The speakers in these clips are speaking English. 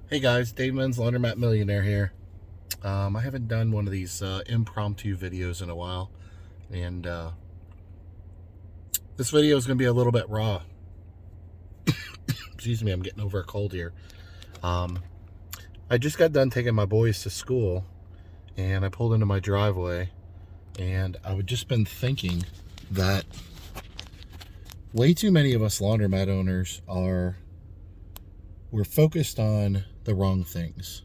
Hey guys, Dave Menz, Laundromat Millionaire here. I haven't done one of these impromptu videos in a while, and this video is going to be a little bit raw. Excuse me, I'm getting over a cold here. I just got done taking my boys to school, and I pulled into my driveway, and I've just been thinking that way too many of us laundromat owners we're focused on the wrong things.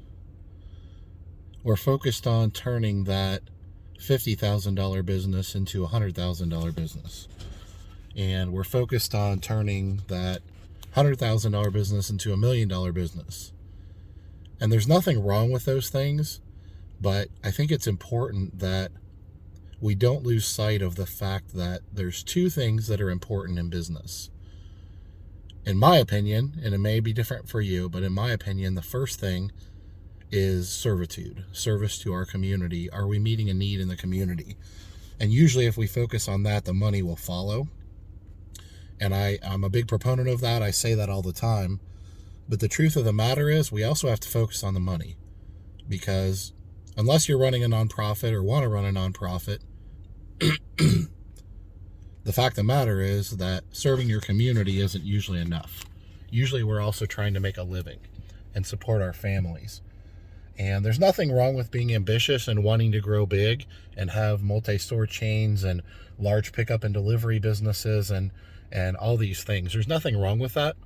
We're focused on turning that $50,000 business into a $100,000 business. And we're focused on turning that $100,000 business into a $1 million business. And there's nothing wrong with those things, but I think it's important that we don't lose sight of the fact that there's two things that are important in business. In my opinion, and it may be different for you, but in my opinion, the first thing is servitude, service to our community. Are we meeting a need in the community? And usually if we focus on that, the money will follow. And I'm a big proponent of that. I say that all the time. But the truth of the matter is we also have to focus on the money, because unless you're running a nonprofit or want to run a nonprofit, the fact of the matter is that serving your community isn't usually enough. Usually we're also trying to make a living and support our families. And there's nothing wrong with being ambitious and wanting to grow big and have multi-store chains and large pickup and delivery businesses and all these things. There's nothing wrong with that.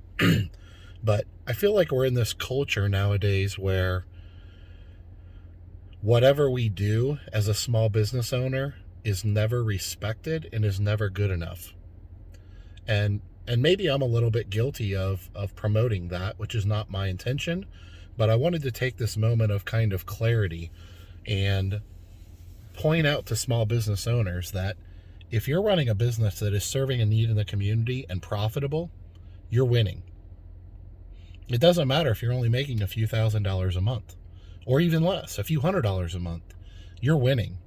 But I feel like we're in this culture nowadays where whatever we do as a small business owner is never respected and is never good enough. And maybe I'm a little bit guilty of promoting that, which is not my intention, but I wanted to take this moment of kind of clarity and point out to small business owners that if you're running a business that is serving a need in the community and profitable, you're winning. It doesn't matter if you're only making a few $1,000s a month or even less, a few $100s a month, you're winning.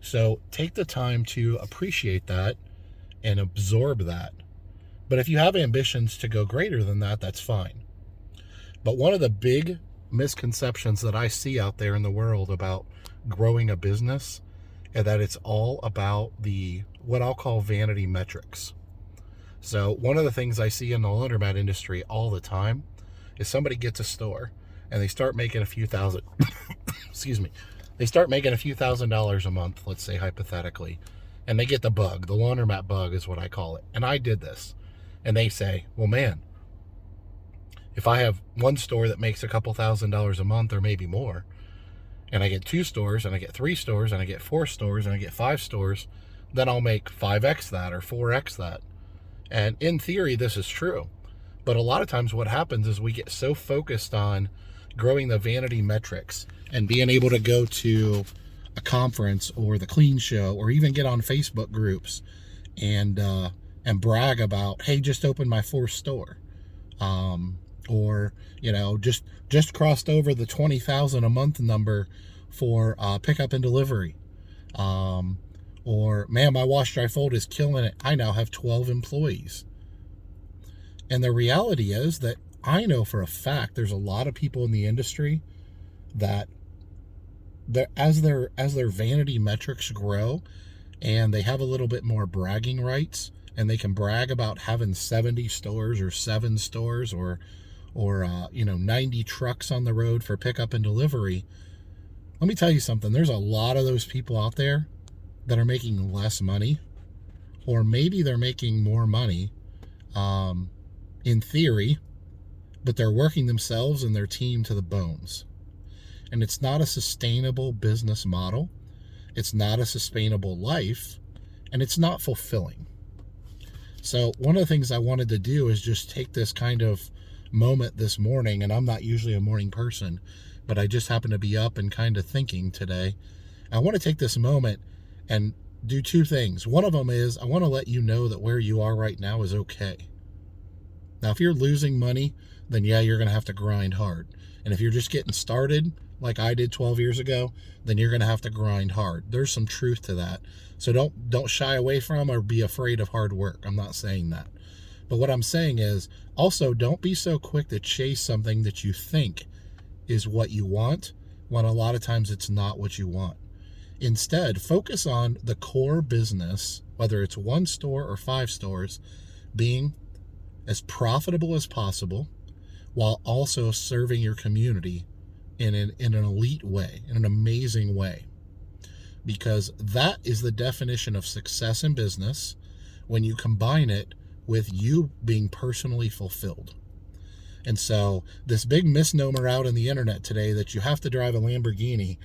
So take the time to appreciate that and absorb that. But if you have ambitions to go greater than that, that's fine. But one of the big misconceptions that I see out there in the world about growing a business is that it's all about what I'll call vanity metrics. So one of the things I see in the laundromat industry all the time is somebody gets a store and they start making a few thousand, excuse me, they start making a few $1,000s a month, let's say hypothetically, and they get the bug. The laundromat bug is what I call it. And I did this. And they say, well, man, if I have one store that makes a couple $1,000s a month or maybe more, and I get 2 stores and I get 3 stores and I get 4 stores and I get 5 stores, then I'll make 5x that or 4x that. And in theory, this is true. But a lot of times what happens is we get so focused on growing the vanity metrics and being able to go to a conference or the clean show or even get on Facebook groups and brag about, hey, just opened my 4th store. Or, just crossed over the 20,000 a month number for pickup and delivery. Or, man, my wash, dry, fold is killing it. I now have 12 employees. And the reality is that I know for a fact there's a lot of people in the industry that as their vanity metrics grow and they have a little bit more bragging rights and they can brag about having 70 stores or 7 stores or 90 trucks on the road for pickup and delivery. Let me tell you something. There's a lot of those people out there that are making less money, or maybe they're making more money in theory, but they're working themselves and their team to the bones. And it's not a sustainable business model. It's not a sustainable life, and it's not fulfilling. So one of the things I wanted to do is just take this kind of moment this morning, and I'm not usually a morning person, but I just happen to be up and kind of thinking today. I want to take this moment and do 2 things. One of them is I want to let you know that where you are right now is okay. Now, if you're losing money, then yeah, you're going to have to grind hard. And if you're just getting started, like I did 12 years ago, then you're going to have to grind hard. There's some truth to that. So don't shy away from or be afraid of hard work. I'm not saying that. But what I'm saying is also don't be so quick to chase something that you think is what you want, when a lot of times it's not what you want. Instead, focus on the core business, whether it's one store or 5 stores, being as profitable as possible while also serving your community in an elite way, in an amazing way. Because that is the definition of success in business when you combine it with you being personally fulfilled. And so this big misnomer out in the internet today that you have to drive a Lamborghini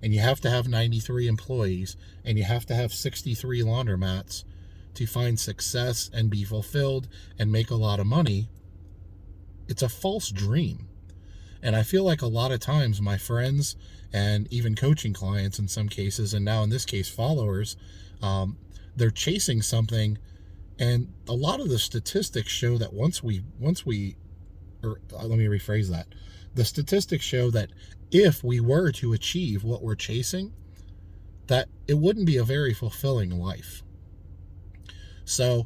and you have to have 93 employees and you have to have 63 laundromats to find success and be fulfilled and make a lot of money, it's a false dream. And I feel like a lot of times my friends and even coaching clients in some cases, and now in this case followers, they're chasing something, and a lot of the statistics show that let me rephrase that. The statistics show that if we were to achieve what we're chasing, that it wouldn't be a very fulfilling life. So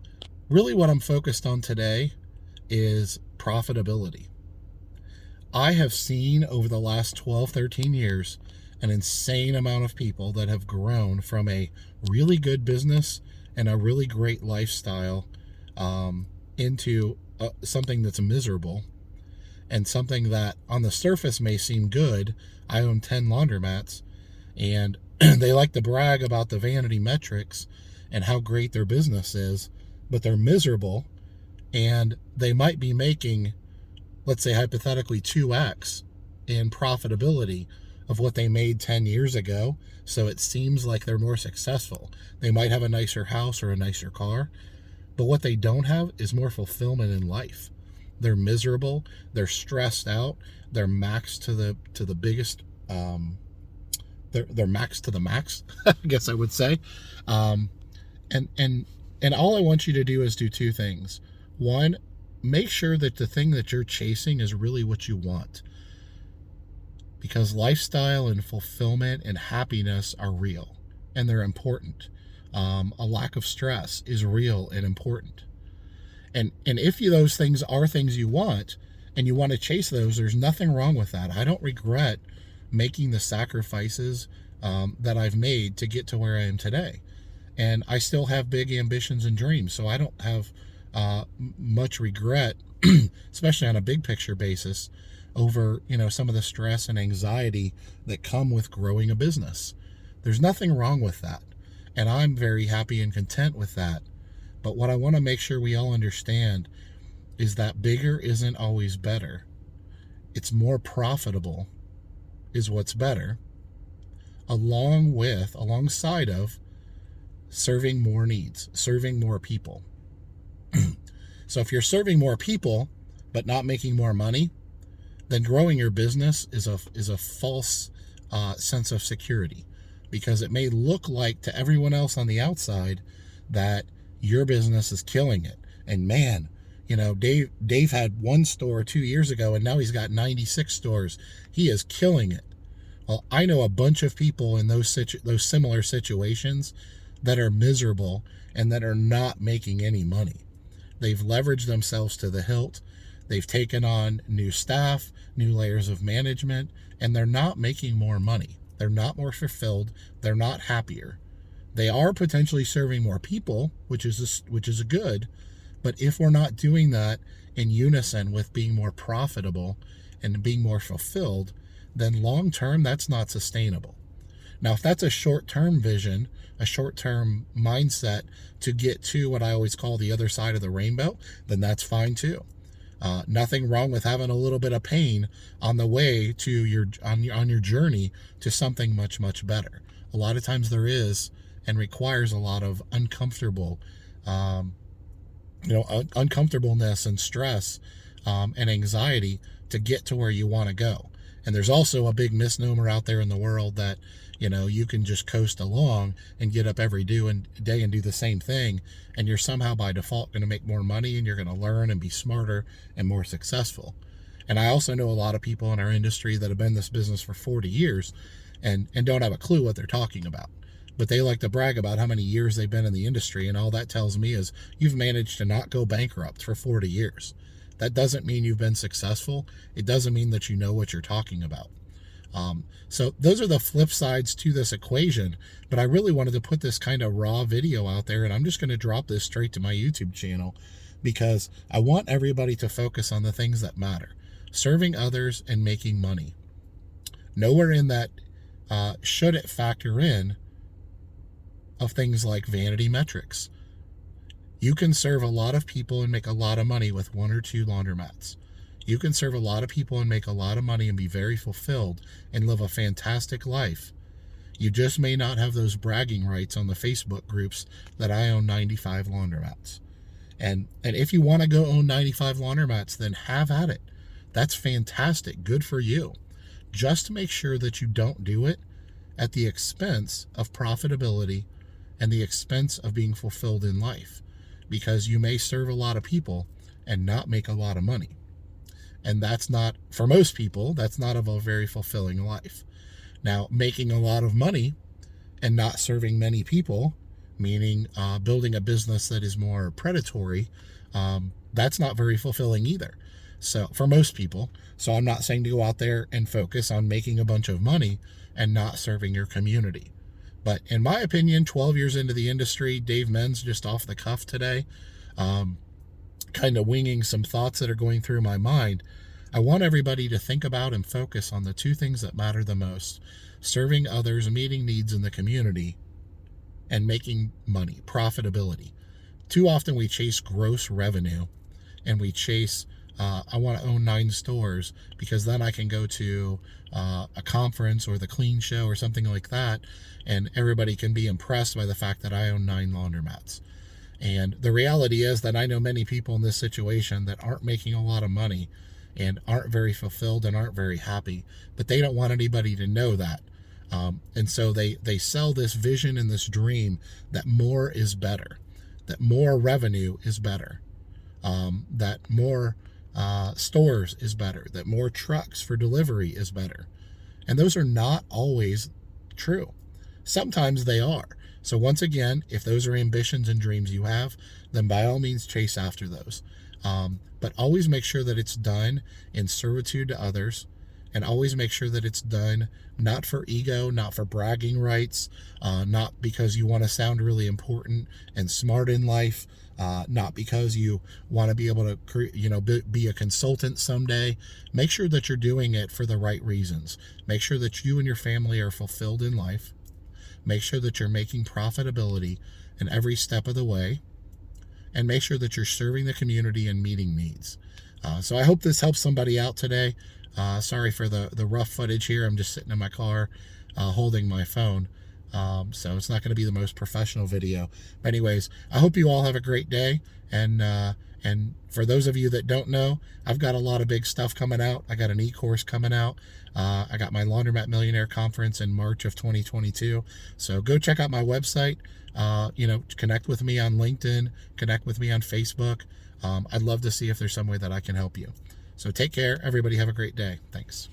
really what I'm focused on today is profitability. I have seen over the last 12, 13 years an insane amount of people that have grown from a really good business and a really great lifestyle into something that's miserable, and something that on the surface may seem good. I own 10 laundromats, and they like to brag about the vanity metrics and how great their business is, but they're miserable, and they might be making, let's say hypothetically, 2x in profitability of what they made 10 years ago. So it seems like they're more successful. They might have a nicer house or a nicer car, but what they don't have is more fulfillment in life. They're miserable, they're stressed out, they're maxed to the biggest, they're maxed to the max, I guess I would say. And all I want you to do is do 2 things. One, make sure that the thing that you're chasing is really what you want. Because lifestyle and fulfillment and happiness are real, and they're important. A lack of stress is real and important. And if those things are things you want and you want to chase those, there's nothing wrong with that. I don't regret making the sacrifices that I've made to get to where I am today. And I still have big ambitions and dreams, so I don't have much regret, especially on a big picture basis, over some of the stress and anxiety that come with growing a business. There's nothing wrong with that, and I'm very happy and content with that. But what I want to make sure we all understand is that bigger isn't always better. It's more profitable is what's better, alongside of serving more needs, serving more people. So if you're serving more people but not making more money, then growing your business is a false sense of security, because it may look like to everyone else on the outside that your business is killing it. And man, Dave had 1 store 2 years ago, and now he's got 96 stores. He is killing it. Well, I know a bunch of people in those similar situations that are miserable and that are not making any money. They've leveraged themselves to the hilt. They've taken on new staff, new layers of management, and they're not making more money. They're not more fulfilled. They're not happier. They are potentially serving more people, which is a good, but if we're not doing that in unison with being more profitable and being more fulfilled, then long term that's not sustainable. Now, if that's a short-term vision, a short-term mindset to get to what I always call the other side of the rainbow, then that's fine too. Nothing wrong with having a little bit of pain on the way to on your journey to something much, much better. A lot of times there is, and requires a lot of uncomfortableness and stress and anxiety to get to where you want to go. And there's also a big misnomer out there in the world that you can just coast along and get up every day and do the same thing, and you're somehow by default going to make more money, and you're going to learn and be smarter and more successful. And I also know a lot of people in our industry that have been in this business for 40 years and don't have a clue what they're talking about. But they like to brag about how many years they've been in the industry, and all that tells me is you've managed to not go bankrupt for 40 years. That doesn't mean you've been successful. It doesn't mean that you know what you're talking about. So those are the flip sides to this equation, but I really wanted to put this kind of raw video out there, and I'm just going to drop this straight to my YouTube channel because I want everybody to focus on the things that matter: serving others and making money. Nowhere in that should it factor in of things like vanity metrics. You can serve a lot of people and make a lot of money with 1 or 2 laundromats. You can serve a lot of people and make a lot of money and be very fulfilled and live a fantastic life. You just may not have those bragging rights on the Facebook groups that I own 95 laundromats. And if you want to go own 95 laundromats, then have at it. That's fantastic. Good for you. Just make sure that you don't do it at the expense of profitability and the expense of being fulfilled in life, because you may serve a lot of people and not make a lot of money. And that's not, for most people, that's not a very fulfilling life. Now, making a lot of money and not serving many people, meaning building a business that is more predatory, that's not very fulfilling either. So for most people, so I'm not saying to go out there and focus on making a bunch of money and not serving your community. But in my opinion, 12 years into the industry, Dave Menz, just off the cuff today, kind of winging some thoughts that are going through my mind, I want everybody to think about and focus on the 2 things that matter the most: serving others, meeting needs in the community, and making money, profitability. Too often we chase gross revenue and we chase, I want to own 9 stores because then I can go to a conference or the clean show or something like that, and everybody can be impressed by the fact that I own 9 laundromats. And the reality is that I know many people in this situation that aren't making a lot of money and aren't very fulfilled and aren't very happy, but they don't want anybody to know that. And so they sell this vision and this dream that more is better, that more revenue is better, that more stores is better, that more trucks for delivery is better. And those are not always true. Sometimes they are. So once again, if those are ambitions and dreams you have, then by all means chase after those. But always make sure that it's done in servitude to others, and always make sure that it's done not for ego, not for bragging rights, not because you want to sound really important and smart in life, not because you want to be able to be a consultant someday. Make sure that you're doing it for the right reasons. Make sure that you and your family are fulfilled in life. Make sure that you're making profitability in every step of the way, and make sure that you're serving the community and meeting needs. So I hope this helps somebody out today. Sorry for the rough footage here. I'm just sitting in my car holding my phone. So it's not going to be the most professional video. But anyways, I hope you all have a great day. And for those of you that don't know, I've got a lot of big stuff coming out. I got an e-course coming out. I got my Laundromat Millionaire conference in March of 2022. So go check out my website. Connect with me on LinkedIn, connect with me on Facebook. I'd love to see if there's some way that I can help you. So take care. Everybody have a great day. Thanks.